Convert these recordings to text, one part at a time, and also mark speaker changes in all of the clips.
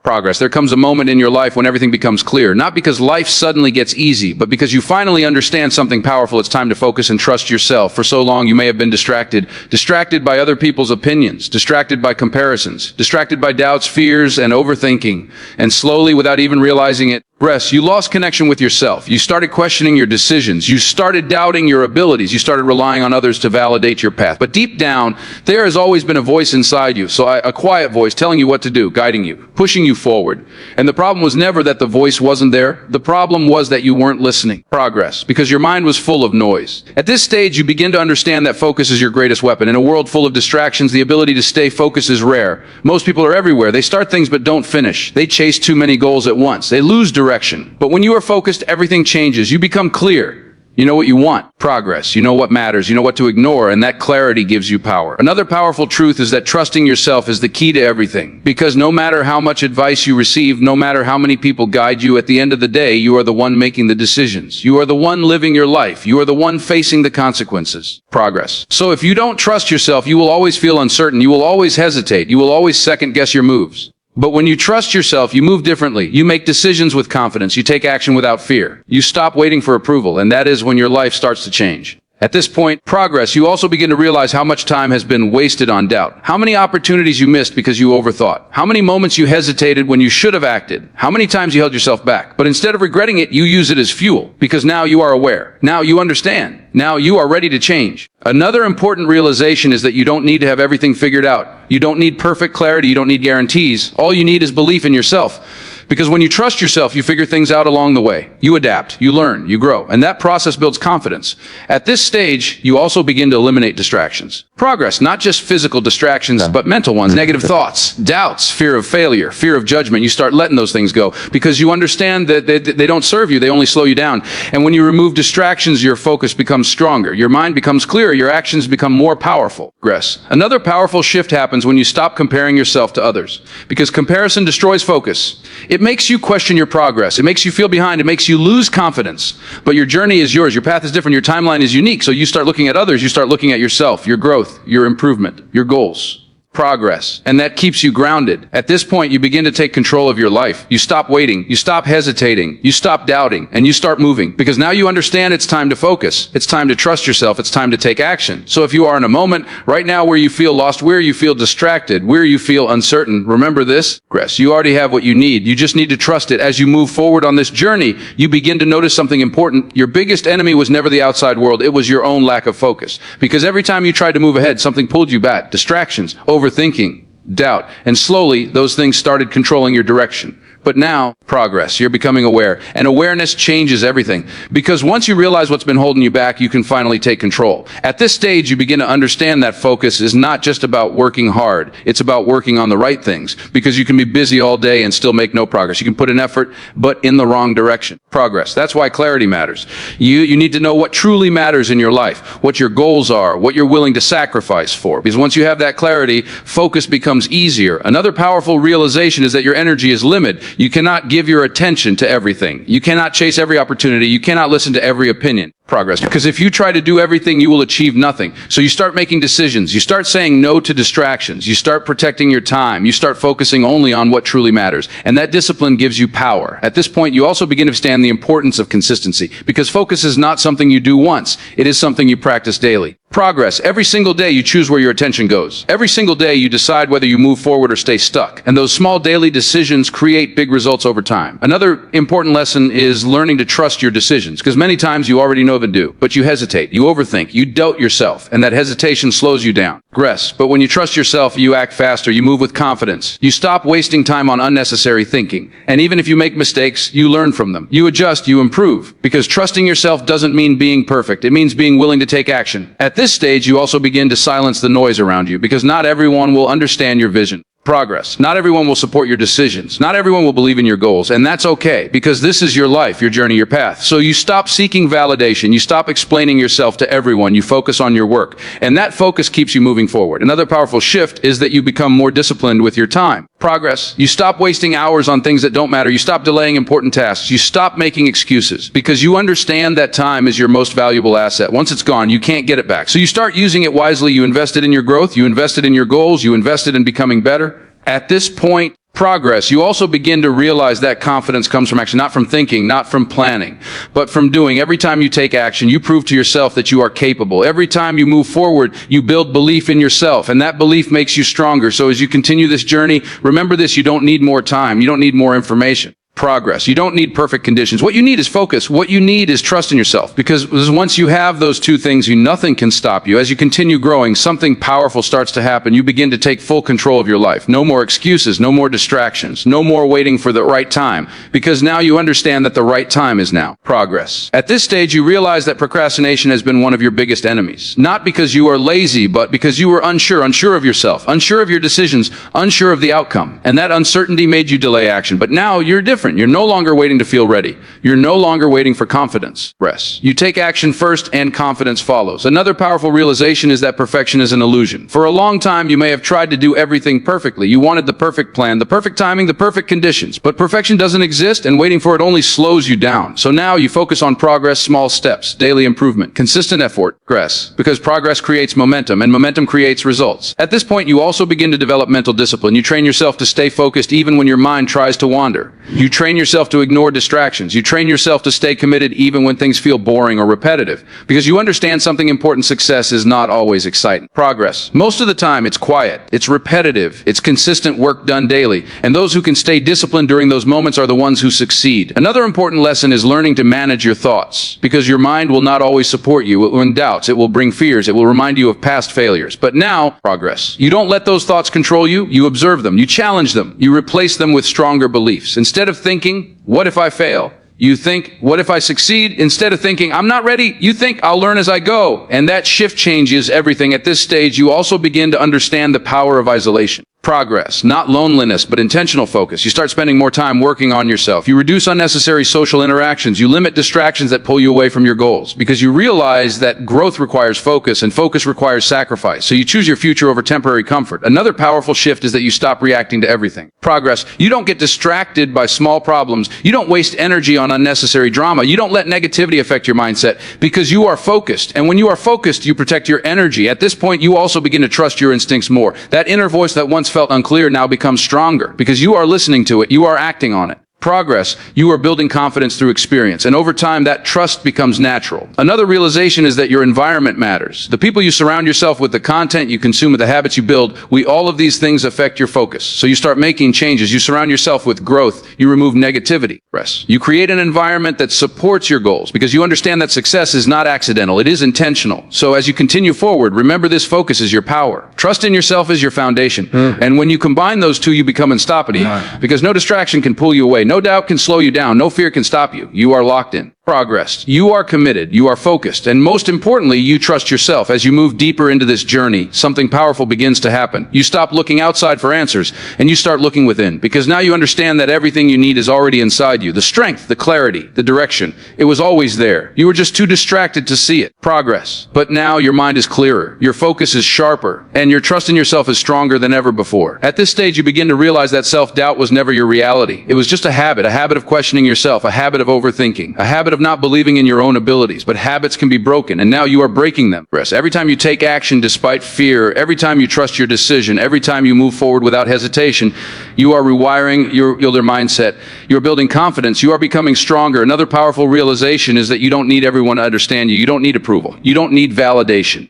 Speaker 1: Progress. There comes a moment in your life when everything becomes clear, not because life suddenly gets easy, but because you finally understand something powerful. It's time to focus and trust yourself. For so long, you may have been distracted by other people's opinions, distracted by comparisons, distracted by doubts, fears, and overthinking. And slowly, without even realizing it, you lost connection with yourself. You started questioning your decisions. You started doubting your abilities. You started relying on others to validate your path. But deep down, there has always been a voice inside you. A quiet voice telling you what to do, guiding you, pushing you forward. And the problem was never that the voice wasn't there. The problem was that you weren't listening. Progress. Because your mind was full of noise. At this stage, you begin to understand that focus is your greatest weapon. In a world full of distractions, the ability to stay focused is rare. Most people are everywhere. They start things but don't finish. They chase too many goals at once. They lose direction. But when you are focused, everything changes. You become clear. You know what you want. Progress. You know what matters. You know what to ignore, and that clarity gives you power. Another powerful truth is that trusting yourself is the key to everything. Because no matter how much advice you receive, no matter how many people guide you, at the end of the day, you are the one making the decisions. You are the one living your life. You are the one facing the consequences. Progress. So if you don't trust yourself, you will always feel uncertain. You will always hesitate. You will always second guess your moves. But when you trust yourself, you move differently. You make decisions with confidence. You take action without fear. You stop waiting for approval, and that is when your life starts to change. At this point, progress, you also begin to realize how much time has been wasted on doubt. How many opportunities you missed because you overthought. How many moments you hesitated when you should have acted. How many times you held yourself back. But instead of regretting it, you use it as fuel. Because now you are aware. Now you understand. Now you are ready to change. Another important realization is that you don't need to have everything figured out. You don't need perfect clarity. You don't need guarantees. All you need is belief in yourself. Because when you trust yourself, you figure things out along the way. You adapt, you learn, you grow, and that process builds confidence. At this stage, you also begin to eliminate distractions. Progress, not just physical distractions, but mental ones. Negative thoughts, doubts, fear of failure, fear of judgment. You start letting those things go because you understand that they don't serve you, they only slow you down. And when you remove distractions, your focus becomes stronger, your mind becomes clearer, your actions become more powerful. Progress. Another powerful shift happens when you stop comparing yourself to others. Because comparison destroys focus. It makes you question your progress. It makes you feel behind. It makes you lose confidence. But your journey is yours. Your path is different. Your timeline is unique. So you start looking at others. You start looking at yourself, your growth, your improvement, your goals. Progress. And that keeps you grounded. At this point, you begin to take control of your life. You stop waiting. You stop hesitating. You stop doubting. And you start moving. Because now you understand it's time to focus. It's time to trust yourself. It's time to take action. So if you are in a moment right now where you feel lost, where you feel distracted, where you feel uncertain, remember this. Progress. You already have what you need. You just need to trust it. As you move forward on this journey, you begin to notice something important. Your biggest enemy was never the outside world. It was your own lack of focus. Because every time you tried to move ahead, something pulled you back. Distractions, overthinking, doubt, and slowly those things started controlling your direction. But now, progress. You're becoming aware. And awareness changes everything. Because once you realize what's been holding you back, you can finally take control. At this stage, you begin to understand that focus is not just about working hard. It's about working on the right things. Because you can be busy all day and still make no progress. You can put in effort, but in the wrong direction. Progress. That's why clarity matters. You need to know what truly matters in your life, what your goals are, what you're willing to sacrifice for. Because once you have that clarity, focus becomes easier. Another powerful realization is that your energy is limited. You cannot give your attention to everything. You cannot chase every opportunity. You cannot listen to every opinion. Progress. Because if you try to do everything, you will achieve nothing. So you start making decisions. You start saying no to distractions. You start protecting your time. You start focusing only on what truly matters. And that discipline gives you power. At this point, you also begin to understand the importance of consistency. Because focus is not something you do once. It is something you practice daily. Progress. Every single day you choose where your attention goes. Every single day you decide whether you move forward or stay stuck. And those small daily decisions create big results over time. Another important lesson is learning to trust your decisions. Because many times you already know and do, but you hesitate, you overthink, you doubt yourself, and that hesitation slows you down. Progress. But when you trust yourself, you act faster, you move with confidence. You stop wasting time on unnecessary thinking. And even if you make mistakes, you learn from them. You adjust, you improve. Because trusting yourself doesn't mean being perfect. It means being willing to take action. At this stage, you also begin to silence the noise around you, because not everyone will understand your vision. Progress. Not everyone will support your decisions. Not everyone will believe in your goals. And that's okay, because this is your life, your journey, your path. So you stop seeking validation. You stop explaining yourself to everyone. You focus on your work. And that focus keeps you moving forward. Another powerful shift is that you become more disciplined with your time. Progress. You stop wasting hours on things that don't matter. You stop delaying important tasks. You stop making excuses, because you understand that time is your most valuable asset. Once it's gone, you can't get it back. So you start using it wisely. You invested in your growth. You invested in your goals. You invested in becoming better. At this point, Progress. You also begin to realize that confidence comes from action, not from thinking, not from planning, but from doing. Every time you take action, you prove to yourself that you are capable. Every time you move forward, you build belief in yourself, and that belief makes you stronger. So as you continue this journey, remember this: you don't need more time. You don't need more information. Progress. You don't need perfect conditions. What you need is focus. What you need is trust in yourself. Because once you have those two things, nothing can stop you. As you continue growing, something powerful starts to happen. You begin to take full control of your life. No more excuses, no more distractions, no more waiting for the right time. Because now you understand that the right time is now. Progress. At this stage, you realize that procrastination has been one of your biggest enemies. Not because you are lazy, but because you were unsure of yourself, unsure of your decisions, unsure of the outcome. And that uncertainty made you delay action. But now you're different. You're no longer waiting to feel ready. You're no longer waiting for confidence. Rest. You take action first and confidence follows. Another powerful realization is that perfection is an illusion. For a long time, you may have tried to do everything perfectly. You wanted the perfect plan, the perfect timing, the perfect conditions. But perfection doesn't exist, and waiting for it only slows you down. So now you focus on progress, small steps, daily improvement, consistent effort, progress. Because progress creates momentum, and momentum creates results. At this point, you also begin to develop mental discipline. You train yourself to stay focused even when your mind tries to wander. You train yourself to ignore distractions. You train yourself to stay committed even when things feel boring or repetitive. Because you understand something important: success is not always exciting. Progress. Most of the time it's quiet, it's repetitive, it's consistent work done daily. And those who can stay disciplined during those moments are the ones who succeed. Another important lesson is learning to manage your thoughts. Because your mind will not always support you. It will bring doubts, it will bring fears, it will remind you of past failures. But now, progress. You don't let those thoughts control you, you observe them, you challenge them, you replace them with stronger beliefs. Instead of thinking, what if I fail? You think, what if I succeed? Instead of thinking, I'm not ready, you think, I'll learn as I go. And that shift changes everything. At this stage, you also begin to understand the power of isolation. Progress, not loneliness, but intentional focus. You start spending more time working on yourself. You reduce unnecessary social interactions. You limit distractions that pull you away from your goals, because you realize that growth requires focus and focus requires sacrifice. So you choose your future over temporary comfort. Another powerful shift is that you stop reacting to everything. Progress. You don't get distracted by small problems. You don't waste energy on unnecessary drama. You don't let negativity affect your mindset, because you are focused. And when you are focused, you protect your energy. At this point, you also begin to trust your instincts more. That inner voice that once felt unclear now becomes stronger, because you are listening to it, you are acting on it. Progress, you are building confidence through experience, and over time that trust becomes natural. Another realization is that your environment matters. The people you surround yourself with, the content you consume, the habits you build, all of these things affect your focus. So you start making changes. You surround yourself with growth. You remove negativity. Rest. You create an environment that supports your goals, because you understand that success is not accidental, it is intentional. So as you continue forward, remember this: focus is your power. Trust in yourself is your foundation. And when you combine those two, you become unstoppable, because no distraction can pull you away. No doubt can slow you down. No fear can stop you. You are locked in. Progress. You are committed. You are focused. And most importantly, you trust yourself. As you move deeper into this journey, something powerful begins to happen. You stop looking outside for answers, and you start looking within, because now you understand that everything you need is already inside you. The strength, the clarity, the direction. It was always there. You were just too distracted to see it. Progress. But now your mind is clearer. Your focus is sharper, and your trust in yourself is stronger than ever before. At this stage, you begin to realize that self-doubt was never your reality. It was just a habit of questioning yourself, a habit of overthinking, a habit of not believing in your own abilities. But habits can be broken, and now you are breaking them. Every time you take action despite fear, every time you trust your decision, every time you move forward without hesitation, you are rewiring your mindset. You're building confidence. You are becoming stronger. Another powerful realization is that you don't need everyone to understand you. You don't need approval. You don't need validation.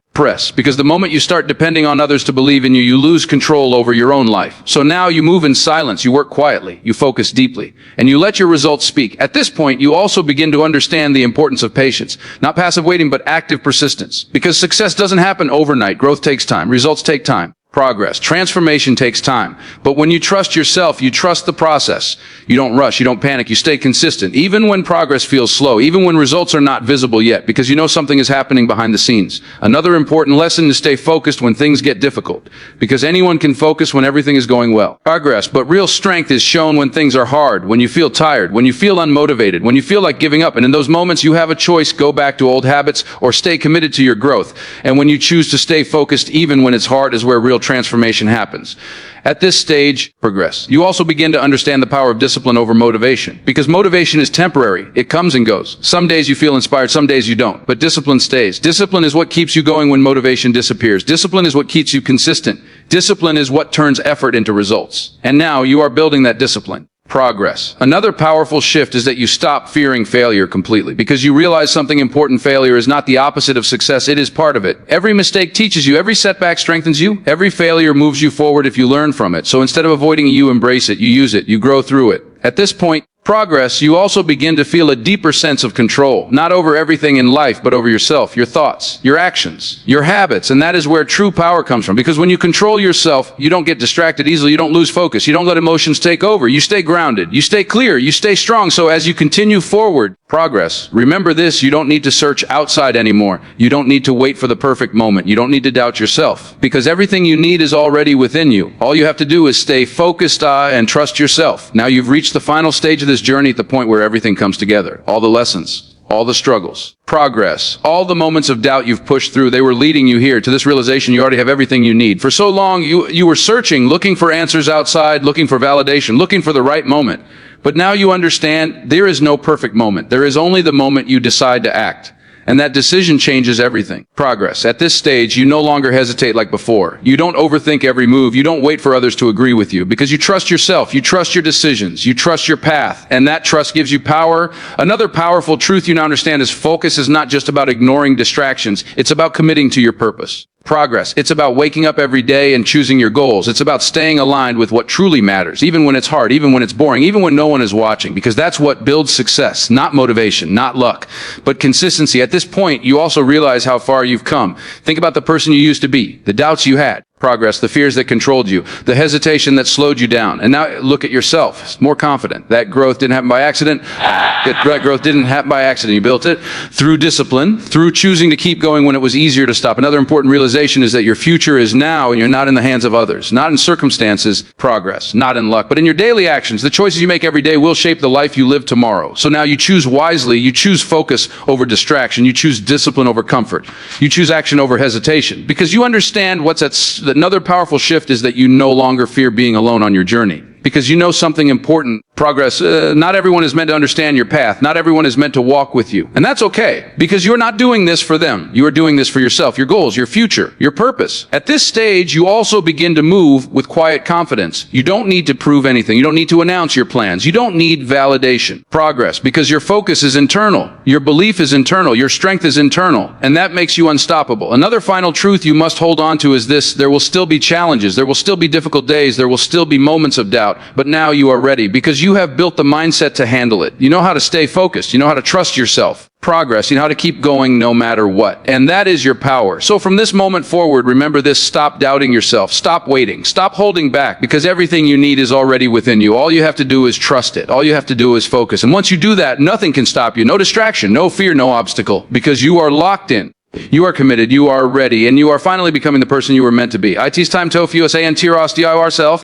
Speaker 1: Because the moment you start depending on others to believe in you, you lose control over your own life. So now you move in silence, you work quietly, you focus deeply, and you let your results speak. At this point, you also begin to understand the importance of patience. Not passive waiting, but active persistence. Because success doesn't happen overnight. Growth takes time. Results take time. Progress. Transformation takes time. But when you trust yourself, you trust the process. You don't rush, you don't panic, you stay consistent, even when progress feels slow, even when results are not visible yet, because you know something is happening behind the scenes. Another important lesson is stay focused when things get difficult, because anyone can focus when everything is going well. Progress, but real strength is shown when things are hard, when you feel tired, when you feel unmotivated, when you feel like giving up. And in those moments, you have a choice: go back to old habits or stay committed to your growth. And when you choose to stay focused even when it's hard is where real transformation happens. At this stage, progress. You also begin to understand the power of discipline over motivation. Because motivation is temporary. It comes and goes. Some days you feel inspired, some days you don't. But discipline stays. Discipline is what keeps you going when motivation disappears. Discipline is what keeps you consistent. Discipline is what turns effort into results. And now you are building that discipline. Progress. Another powerful shift is that you stop fearing failure completely because you realize something important. Failure is not the opposite of success. It is part of it. Every mistake teaches you. Every setback strengthens you. Every failure moves you forward if you learn from it. So instead of avoiding it, you embrace it. You use it. You grow through it. At this point, progress, you also begin to feel a deeper sense of control, not over everything in life, but over yourself, your thoughts, your actions, your habits. And that is where true power comes from. Because when you control yourself, you don't get distracted easily. You don't lose focus. You don't let emotions take over. You stay grounded. You stay clear. You stay strong. So as you continue forward, progress, remember this, you don't need to search outside anymore. You don't need to wait for the perfect moment. You don't need to doubt yourself because everything you need is already within you. All you have to do is stay focused and trust yourself. Now you've reached the final stage of this journey at the point where everything comes together. All the lessons, all the struggles, progress, all the moments of doubt you've pushed through, they were leading you here to this realization you already have everything you need. For so long, you were searching, looking for answers outside, looking for validation, looking for the right moment. But now you understand there is no perfect moment. There is only the moment you decide to act. And that decision changes everything. Progress. At this stage, you no longer hesitate like before. You don't overthink every move. You don't wait for others to agree with you because you trust yourself. You trust your decisions. You trust your path. And that trust gives you power. Another powerful truth you now understand is focus is not just about ignoring distractions. It's about committing to your purpose. Progress. It's about waking up every day and choosing your goals. It's about staying aligned with what truly matters, even when it's hard, even when it's boring, even when no one is watching, because that's what builds success, not motivation, not luck, but consistency. At this point, you also realize how far you've come. Think about the person you used to be, the doubts you had. Progress, the fears that controlled you, the hesitation that slowed you down. And now look at yourself, more confident. That growth didn't happen by accident. That growth didn't happen by accident. You built it through discipline, through choosing to keep going when it was easier to stop. Another important realization is that your future is now and you're not in the hands of others, not in circumstances, progress, not in luck, but in your daily actions. The choices you make every day will shape the life you live tomorrow. So now you choose wisely. You choose focus over distraction. You choose discipline over comfort. You choose action over hesitation because you understand what's at another powerful shift is that you no longer fear being alone on your journey. Because you know something important. Progress. Not everyone is meant to understand your path. Not everyone is meant to walk with you. And that's okay, because you're not doing this for them. You are doing this for yourself, your goals, your future, your purpose. At this stage, you also begin to move with quiet confidence. You don't need to prove anything. You don't need to announce your plans. You don't need validation. Progress, because your focus is internal. Your belief is internal. Your strength is internal. And that makes you unstoppable. Another final truth you must hold on to is this: there will still be challenges. There will still be difficult days. There will still be moments of doubt. But now you are ready because you have built the mindset to handle it. You know how to stay focused. You know how to trust yourself. Progress. You know how to keep going no matter what. And that is your power. So from this moment forward, remember this: stop doubting yourself. Stop waiting. Stop holding back because everything you need is already within you. All you have to do is trust it. All you have to do is focus. And once you do that, nothing can stop you. No distraction, no fear, no obstacle, because you are locked in. You are committed, you are ready, and you are finally becoming the person you were meant to be. IT's time, TOF, USA, and Tiros, DIY self.